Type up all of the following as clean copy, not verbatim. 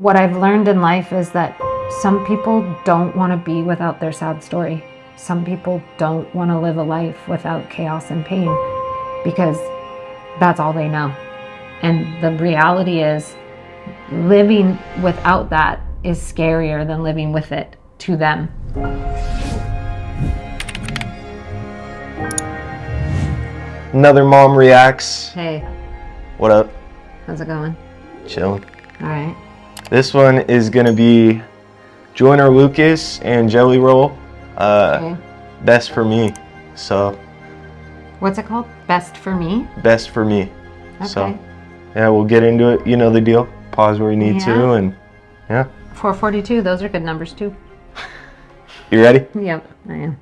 What I've learned in life is that some people don't want to be without their sad story. Some people don't want to live a life without chaos and pain because that's all they know. And the reality is, living without that is scarier than living with it to them. Another mom reacts. Hey, What up? how's it going? Chilling. All right. This one is gonna be Joyner Lucas and Jelly Roll. Okay. Best for me. So What's it called? Best for me? best for me. Okay. So yeah, we'll get into it. You know the deal. Pause where you need to, and yeah. 442, those are good numbers too. You ready? Yep, I am.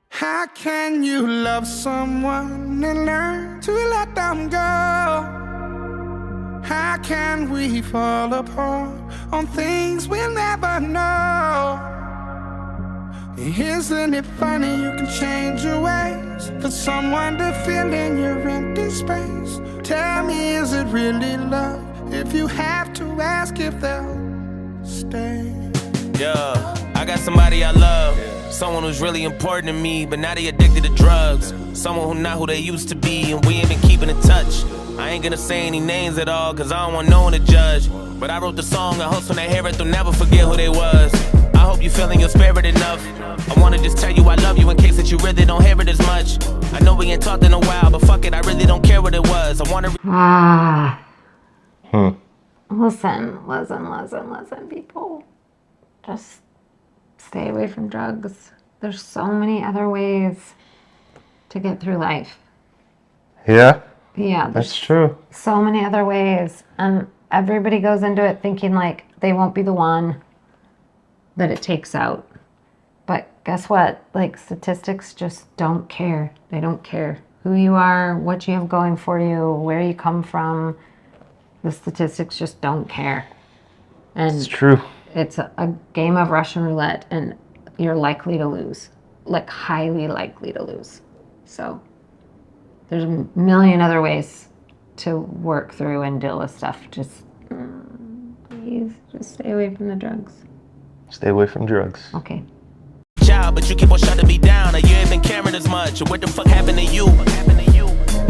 How can you love someone and learn to let them go? How can we fall apart on things we'll never know? Isn't it funny you can change your ways for someone to fill in your empty space? Tell me, is it really love if you have to ask if they'll stay? Yeah, I got somebody I love, someone who's really important to me, but now they addicted to drugs. Someone who not who they used to be, and we ain't been keeping in touch. I ain't gonna say any names at all, cause I don't want no one to judge. But I wrote the song, I hope when they hear it, they'll never forget who they was. I hope you feeling your spirit enough. I wanna just tell you I love you in case that you really don't hear it as much. I know we ain't talked in a while, but fuck it, I really don't care what it was. I wanna Listen, people. Just stay away from drugs. There's so many other ways to get through life. Yeah, Yeah, that's true. so many other ways. And everybody goes into it thinking like they won't be the one that it takes out. But guess what? Like, statistics just don't care. They don't care who you are, what you have going for you, where you come from. The statistics just don't care. And It's true. it's a game of Russian roulette, and you're likely to lose, like highly likely to lose. So there's a million other ways to work through and deal with stuff. Just please, just stay away from the drugs. Stay away from drugs. Okay. child, but you keep on shutting me down. You ain't been caring as much. What the fuck happened to you?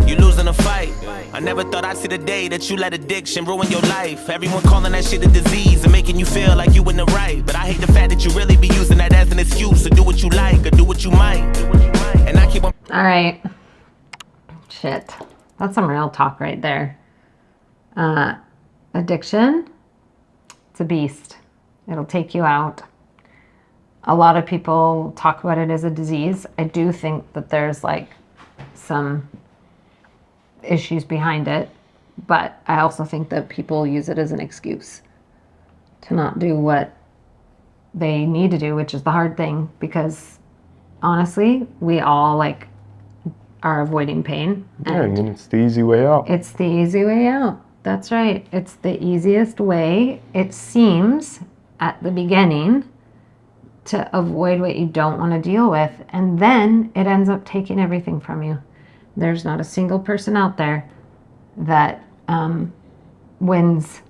You losing a fight. I never thought I'd see the day that you let addiction ruin your life. Everyone calling that shit a disease and making you feel like you in the right. But I hate the fact that you really be using that as an excuse to do what you like or do what you might. And I keep on. All right. Shit. That's some real talk right there. Addiction, it's a beast. It'll take you out. A lot of people talk about it as a disease. I do think that there's like some issues behind it, but I also think that people use it as an excuse to not do what they need to do, which is the hard thing, because honestly, we all like are avoiding pain. Yeah, I mean, it's the easy way out. It's the easy way out. That's right. It's the easiest way, it seems, at the beginning, to avoid what you don't want to deal with. And then it ends up taking everything from you. There's not a single person out there that wins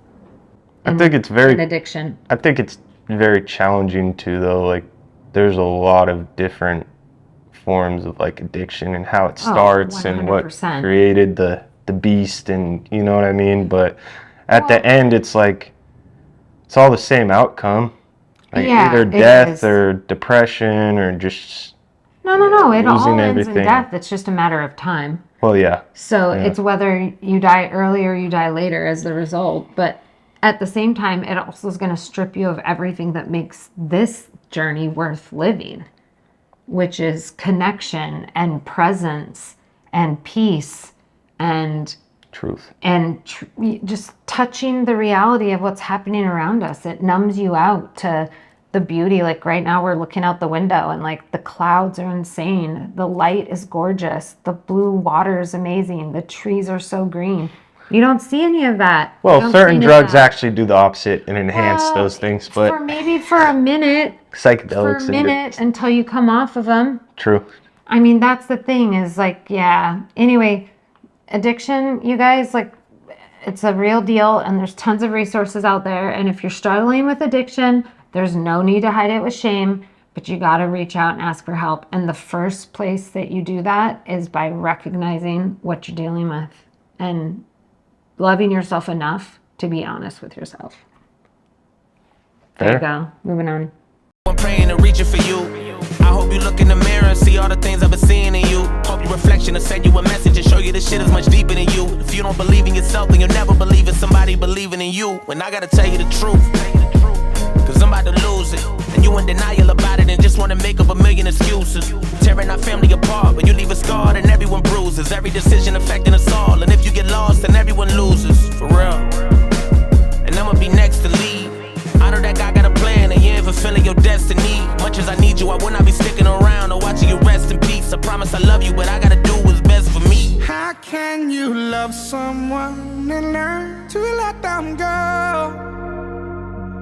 I think it's very an addiction. I think it's very challenging too, though. Like, there's a lot of different forms of like addiction and how it starts and what 100%. created the beast, and you know what I mean. But at the end, it's like it's all the same outcome, like Yeah, either it death is. or depression or just No. It all losing ends in everything. death. It's just a matter of time. well, yeah, So Yeah. it's whether you die early or you die later as the result. But at the same time, it also is going to strip you of everything that makes this journey worth living, which is connection and presence and peace and truth. just touching the reality of what's happening around us. It numbs you out to the beauty. Like right now we're looking out the window and like the clouds are insane. The light is gorgeous. The blue water is amazing. The trees are so green. You don't see any of that. You Well, don't certain see any of drugs that. actually do the opposite and enhance Well, those things, but for a minute, psychedelics until you come off of them. true. I mean, that's the thing is like, yeah. Anyway, addiction, you guys, like, It's a real deal, and there's tons of resources out there. And if you're struggling with addiction, there's no need to hide it with shame, but you got to reach out and ask for help. And the first place that you do that is by recognizing what you're dealing with and loving yourself enough to be honest with yourself. There you go. Moving on. I'm praying and reaching for you. I hope you look in the mirror and see all the things I've been seeing in you. Hope your reflection will send you a message and show you this shit is much deeper than you. If you don't believe in yourself, then you'll never believe in somebody believing in you. And I gotta tell you the truth, cause I'm about to lose it. And you in denial about it and just wanna make up a million excuses. Tearing our family apart, but you leave us scarred and everyone bruises. Every decision affecting us all, and if you get lost, then everyone loses. For real. And I'ma be next to leave. I know that God got a plan and you ain't fulfilling your destiny. Much as I need you, I will not be sticking around or watching you rest in peace. I promise I love you, but I gotta do what's best for me. How can you love someone and learn to let them go?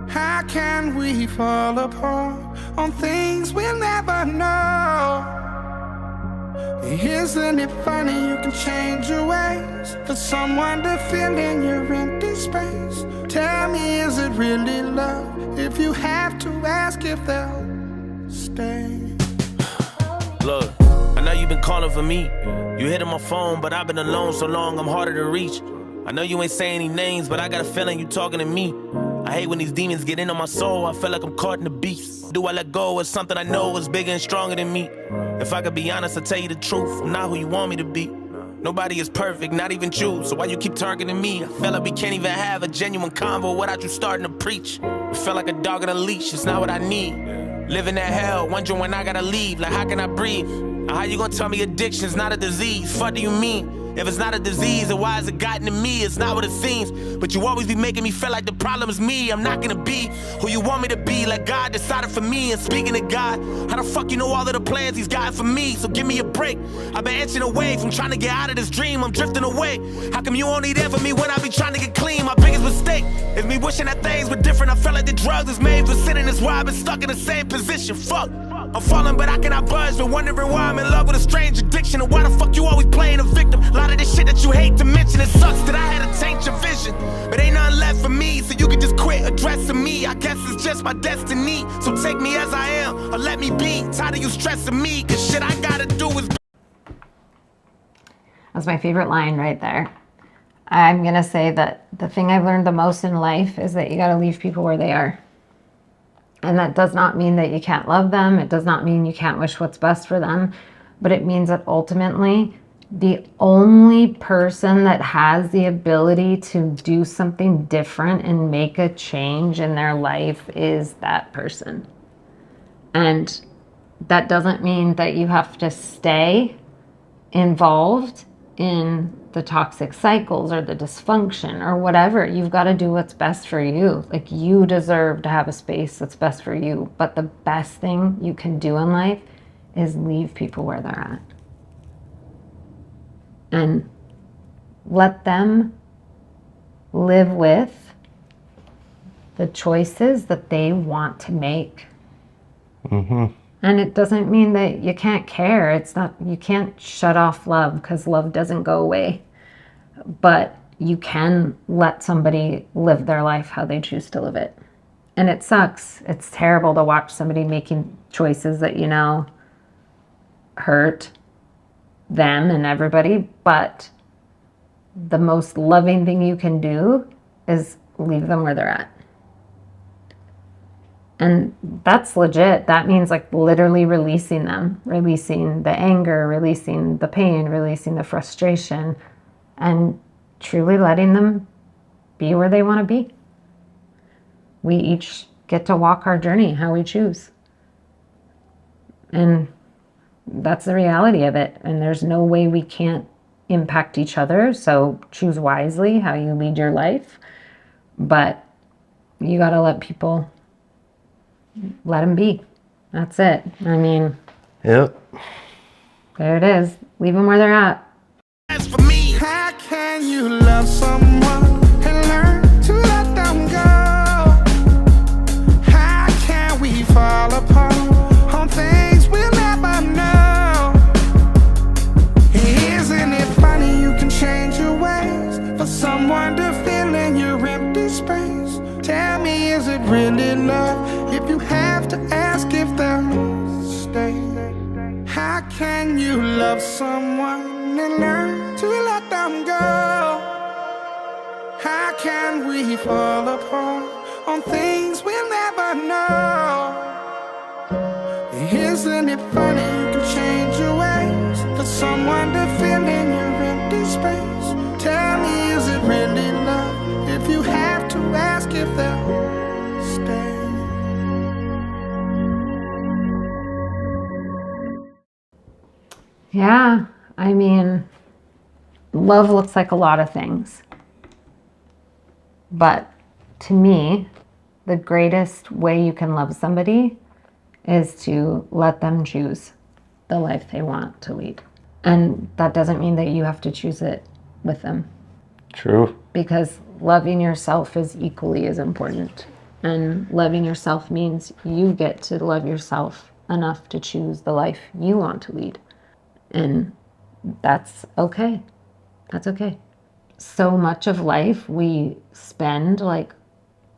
How can we fall apart on things we'll never know? Isn't it funny you can change your ways for someone to fill in your empty space? Tell me, is it really love if you have to ask if they'll stay? Look, I know you've been calling for me. You hit on my phone, but I've been alone so long I'm harder to reach. I know you ain't saying any names, but I got a feeling you talking to me. I hate when these demons get in on my soul. I feel like I'm caught in the beast. Do I let go of something I know is bigger and stronger than me? If I could be honest, I'll tell you the truth. I'm not who you want me to be. Nobody is perfect, not even you. So why you keep targeting me? I feel like we can't even have a genuine convo without you starting to preach. I feel like a dog on a leash, it's not what I need. Living that hell, wondering when I gotta leave. Like how can I breathe? How you gonna tell me addiction's not a disease? What do you mean? If it's not a disease, then why has it gotten to me? It's not what it seems. But you always be making me feel like the problem is me. I'm not gonna be who you want me to be. Like God decided for me. And speaking of God, how the fuck you know all of the plans he's got for me? So give me a break. I've been inching away from trying to get out of this dream. I'm drifting away. How come you only there for me when I be trying to get clean? My biggest mistake is me wishing that things were different. I felt like the drugs was made for sitting. That's why I've been stuck in the same position. Fuck. I'm falling, but I cannot budge. Been wondering why I'm in love with a strange addiction. And why the fuck you always playing a victim? A lot of this shit that you hate to mention. It sucks that I had to change your vision. But ain't nothing left for me, so you can just quit addressing me. I guess it's just my destiny. So take me as I am, or let me be. Tired of you stressing me, cause shit I gotta do is... That's my favorite line right there. I'm gonna say that the thing I've learned the most in life is that you gotta leave people where they are. And that does not mean that you can't love them. It does not mean you can't wish what's best for them. But it means that ultimately, the only person that has the ability to do something different and make a change in their life is that person. And that doesn't mean that you have to stay involved in the toxic cycles or the dysfunction or whatever. You've got to do what's best for you. Like, you deserve to have a space that's best for you. But the best thing you can do in life is leave people where they're at. And let them live with the choices that they want to make. Mm-hmm. And it doesn't mean that you can't care. It's not, you can't shut off love because love doesn't go away. But you can let somebody live their life how they choose to live it. And it sucks. It's terrible to watch somebody making choices that, you know, hurt them and everybody. But the most loving thing you can do is leave them where they're at. And that's legit. That means like literally releasing them, releasing the anger, releasing the pain, releasing the frustration, and truly letting them be where they want to be. We each get to walk our journey how we choose. And that's the reality of it. And there's no way we can't impact each other. So choose wisely how you lead your life. But you got to let people... let them be. That's it. I mean, Yep. There it is. Leave them where they're at. As for me, How can you love someone and learn to let them go? How can we fall apart on things we'll never know? Isn't it funny you can change your ways for someone to is it really love if you have to ask if they'll stay? How can you love someone and learn to let them go? How can we fall apart on things we'll never know? Isn't it funny you can change your ways for someone to fill in your empty space? Tell me, is it really love if you have to ask if they'll stay? Yeah, I mean, love looks like a lot of things. But to me, the greatest way you can love somebody is to let them choose the life they want to lead. And that doesn't mean that you have to choose it with them. True. Because loving yourself is equally as important. And loving yourself means you get to love yourself enough to choose the life you want to lead. And that's okay. That's okay. So much of life we spend like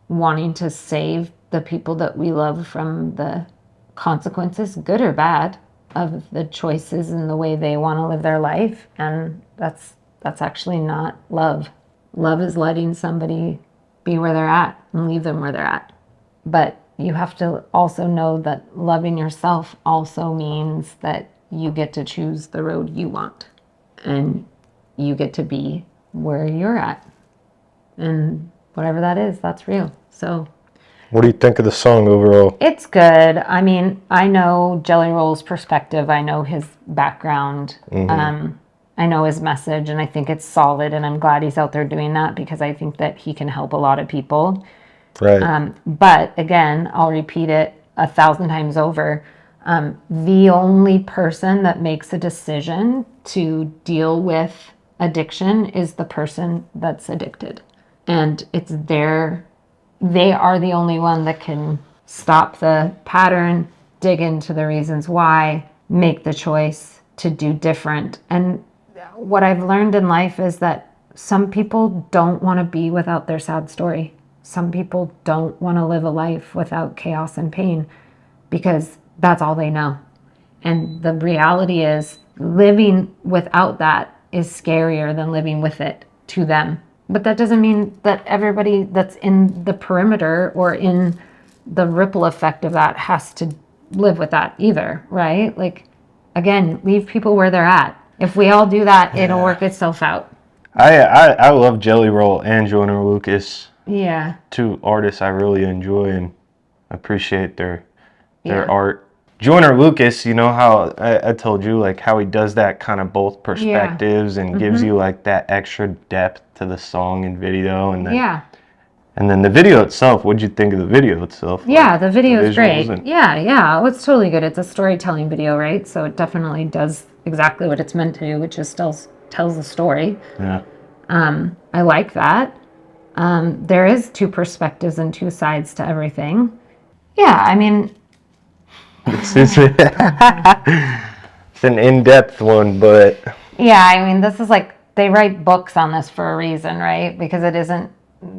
wanting to save the people that we love from the consequences, good or bad, of the choices and the way they want to live their life. And that's actually not love. Love is letting somebody be where they're at and leave them where they're at. But you have to also know that loving yourself also means that you get to choose the road you want. And you get to be where you're at. And whatever that is, that's real. So What do you think of the song overall? it's good. I mean, I know Jelly Roll's perspective. I know his background. I know his message, and I think it's solid, and I'm glad he's out there doing that because I think that he can help a lot of people. Right. But again, I'll repeat it 1,000 times over. The only person that makes a decision to deal with addiction is the person that's addicted. And they are the only one that can stop the pattern, dig into the reasons why, make the choice to do different. And what I've learned in life is that some people don't want to be without their sad story. Some people don't want to live a life without chaos and pain because that's all they know. And the reality is living without that is scarier than living with it to them. But that doesn't mean that everybody that's in the perimeter or in the ripple effect of that has to live with that either, right? Like, again, leave people where they're at. If we all do that, it'll work itself out. I love Jelly Roll and Joyner Lucas. Yeah. Two artists I really enjoy and appreciate their Yeah. art. Joyner Lucas, you know how I told you like how he does that kind of both perspectives and gives you like that extra depth to the song and video and then and then the video itself. What'd you think of the video itself? Yeah, Like, the video is visuals great. and- Yeah, oh, it's totally good. It's a storytelling video, right? So it definitely does exactly what it's meant to do, which is tells the story. Yeah. I like that. There is two perspectives and two sides to everything. Yeah, I mean, It's an in-depth one, but yeah, I mean, this is like, they write books on this for a reason, right? Because it isn't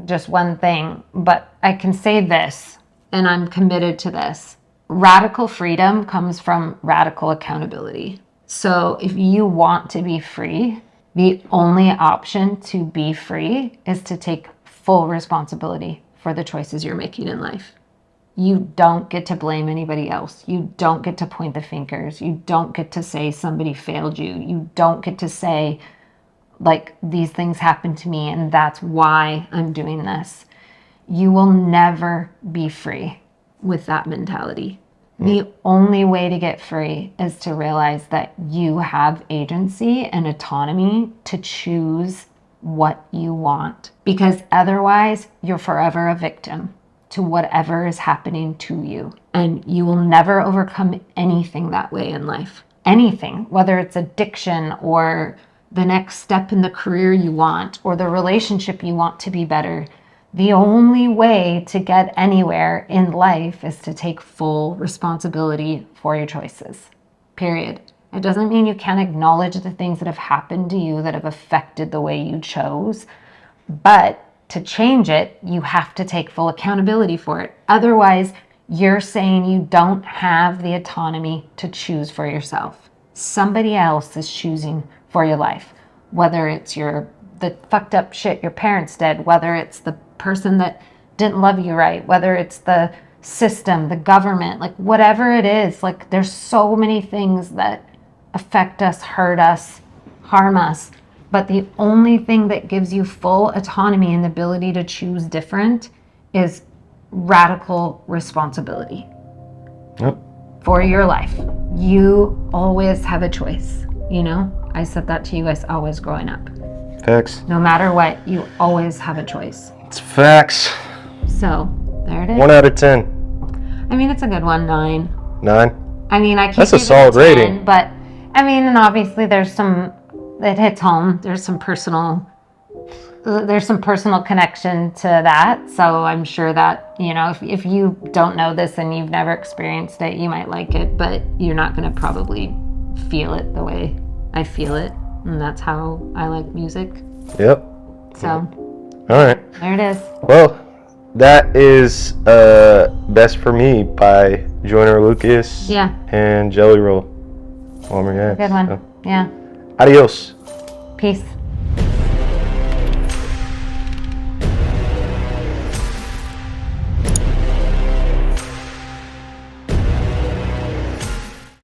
just one thing. But I can say this, and I'm committed to this. Radical freedom comes from radical accountability. So if you want to be free, the only option to be free is to take full responsibility for the choices you're making in life. You don't get to blame anybody else. You don't get to point the fingers. You don't get to say somebody failed you. You don't get to say, like, these things happened to me and that's why I'm doing this. You will never be free with that mentality. The only way to get free is to realize that you have agency and autonomy to choose what you want, because otherwise you're forever a victim to whatever is happening to you. And you will never overcome anything that way in life. Anything, whether it's addiction or the next step in the career you want or the relationship you want to be better. The only way to get anywhere in life is to take full responsibility for your choices, period. It doesn't mean you can't acknowledge the things that have happened to you that have affected the way you chose, but to change it, you have to take full accountability for it. Otherwise, you're saying you don't have the autonomy to choose for yourself. Somebody else is choosing for your life, whether it's the fucked up shit your parents did, whether it's the person that didn't love you right, whether it's the system, the government, like whatever it is. Like there's so many things that affect us, hurt us, harm us. But the only thing that gives you full autonomy and the ability to choose different is radical responsibility. Yep. For your life. You always have a choice. You know, I said that to you guys always growing up. Facts. No matter what, you always have a choice. It's facts. So, there it is. 1 out of 10. I mean, it's a good one, 9. 9? I mean, I can't That's a give it solid 10, rating. But, I mean, and obviously there's some, it hits home. There's some personal connection to that. So I'm sure that, you know, if you don't know this and you've never experienced it, you might like it, but you're not going to probably feel it the way I feel it. And that's how I like music. Yep. So, all right. there it is. Well, that is Best for Me by Joyner Lucas. Yeah. And Jelly Roll. Warmer, yeah. Good one. So. Yeah. Adios. Peace.